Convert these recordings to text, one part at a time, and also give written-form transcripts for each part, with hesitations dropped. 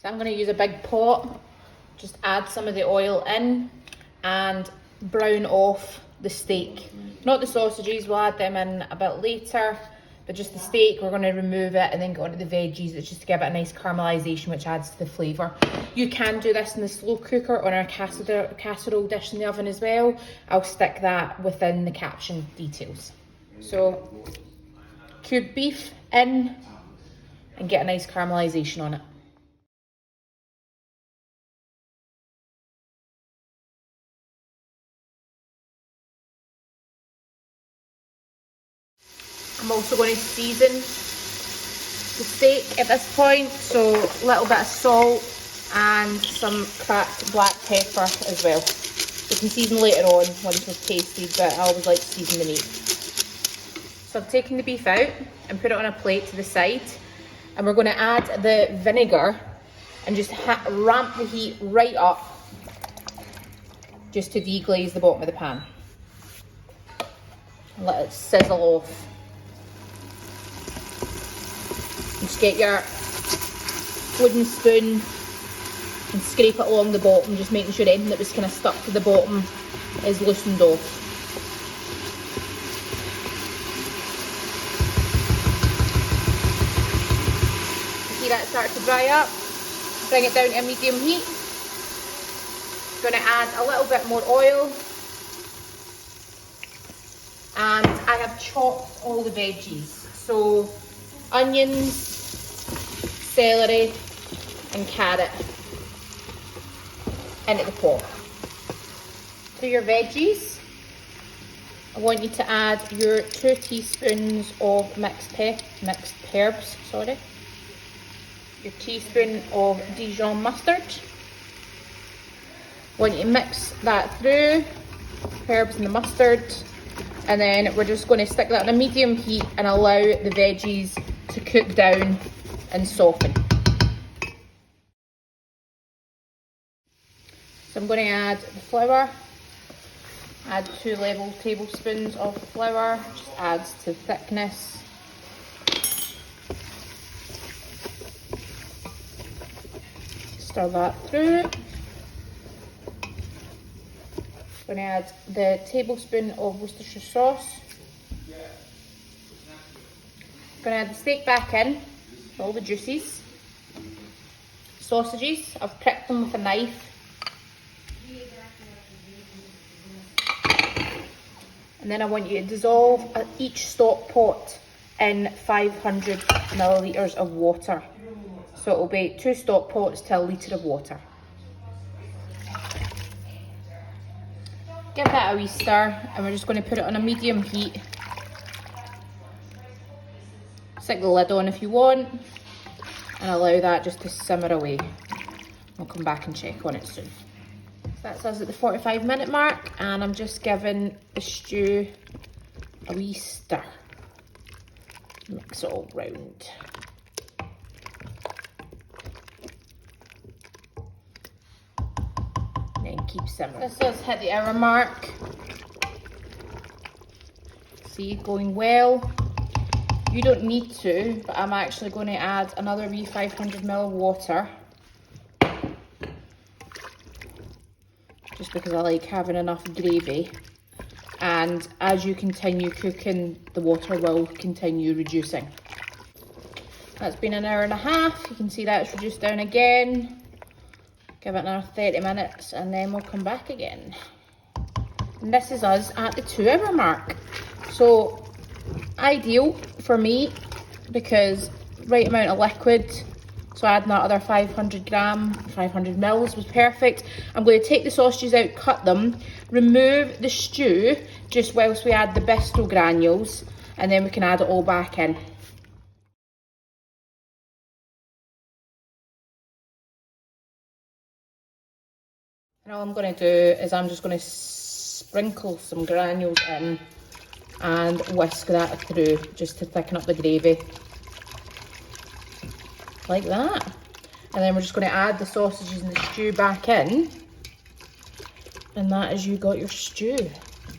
So I'm going to use a big pot, just add some of the oil in and brown off the steak. Not the sausages, we'll add them in a bit later, but just the steak, we're going to remove it and then go on to the veggies. It's just to give it a nice caramelisation, which adds to the flavour. You can do this in the slow cooker or in a casserole dish in the oven as well. I'll stick that within the caption details. So, cubed beef in and get a nice caramelisation on it. I'm also going to season the steak at this point, so a little bit of salt and some cracked black pepper as well. You can season later on once it's tasted, but I always like to season the meat. So I've taken the beef out and put it on a plate to the side, and we're going to add the vinegar and just ramp the heat right up just to deglaze the bottom of the pan. And let it sizzle off. Just get your wooden spoon and scrape it along the bottom, just making sure anything that was kind of stuck to the bottom is loosened off. See that start to dry up? Bring it down to a medium heat. Going to add a little bit more oil. And I have chopped all the veggies. So onions, celery and carrot into the pot. To your veggies, I want you to add your 2 teaspoons of mixed herbs, your teaspoon of Dijon mustard. I want you to mix that through, herbs and the mustard, and then we're just going to stick that on a medium heat and allow the veggies to cook down and soften. So I'm going to add the flour, add 2 level tablespoons of flour, just adds to thickness. Stir that through. I'm going to add the tablespoon of Worcestershire sauce. I'm going to add the steak back in, all the juices. Sausages, I've pricked them with a knife. And then I want you to dissolve each stock pot in 500 millilitres of water. So it'll be 2 stock pots to a litre of water. Give that a wee stir, and we're just going to put it on a medium heat. Stick the lid on if you want, and allow that just to simmer away. I'll come back and check on it soon. So that's us at the 45-minute mark, and I'm just giving the stew a wee stir. Mix it all round. And then keep simmering. This has hit the hour mark. See, going well. You don't need to, but I'm actually going to add another wee 500 ml of water. Just because I like having enough gravy. And as you continue cooking, the water will continue reducing. That's been an hour and a half. You can see that's reduced down again. Give it another 30 minutes and then we'll come back again. And this is us at the 2 hour mark. So ideal for me because right amount of liquid. So adding that other 500 mils was perfect. I'm going to take the sausages out, cut them, remove the stew just whilst we add the bisto granules, and then we can add it all back in. And all I'm going to do is I'm just going to sprinkle some granules in and whisk that through just to thicken up the gravy. Like that. And then we're just going to add the sausages and the stew back in. And that is you got your stew.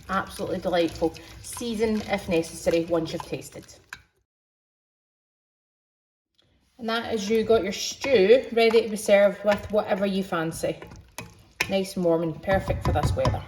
Absolutely delightful. Season if necessary once you've tasted. And that is you got your stew ready to be served with whatever you fancy. Nice and warm and perfect for this weather.